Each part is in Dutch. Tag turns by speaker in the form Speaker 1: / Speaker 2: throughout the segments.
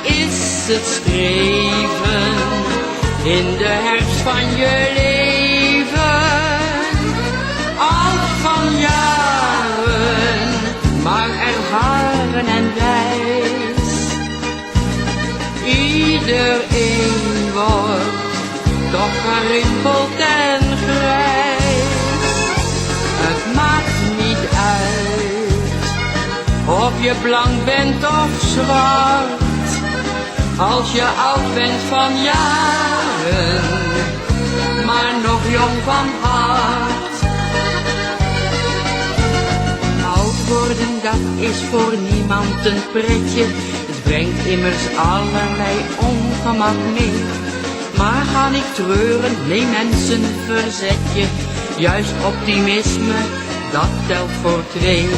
Speaker 1: is het streven in de herfst van je leven. Oud van jaren, maar ervaren en wijs. Iedereen wordt toch gerimpeld en grijs. Het maakt niet uit of je blank bent of zwart, als je oud bent van jaren, maar nog jong van hart. Oud worden, dat is voor niemand een pretje, het brengt immers allerlei ongemak mee. Maar ga niet treuren, nee mensen, verzet je, juist optimisme, dat telt voor twee.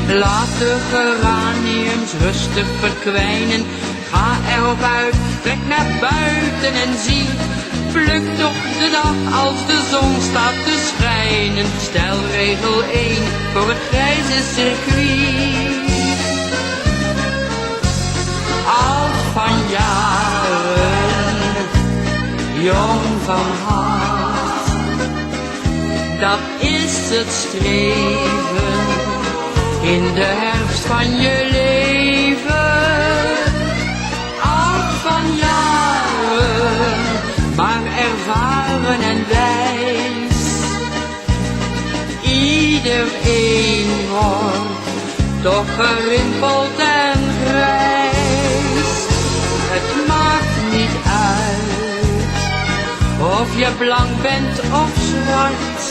Speaker 1: Laat de geraniums rustig verkwijnen, ga erop uit, trek naar buiten en zie. Pluk toch de dag als de zon staat te schijnen. Stel regel 1 voor het grijze circuit. Oud van jaren, jong van hart, dat is het streven in de herfst van je leven. Oud van jaren, maar ervaren en wijs. Iedereen wordt toch gerimpeld en grijs. Het maakt niet uit of je blank bent of zwart,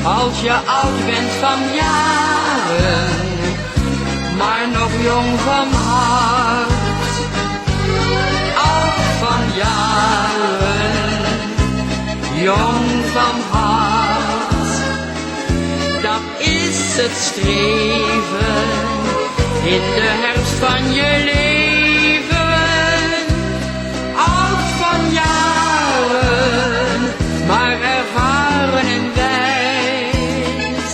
Speaker 1: als je oud bent van jaren, maar nog jong van hart. Oud van jaren, jong van hart, dat is het streven in de herfst van je leven. Oud van jaren, maar ervaren en wijs.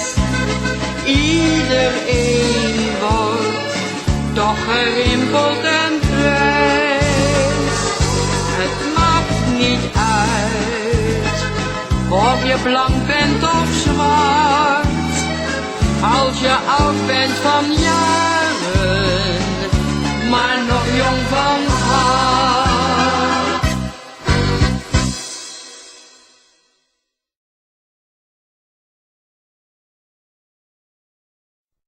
Speaker 1: Iedereen wordt toch gerimpeld en grijs. Het maakt niet uit of je blank bent of zwart, als je oud bent van jaren, maar nog jong van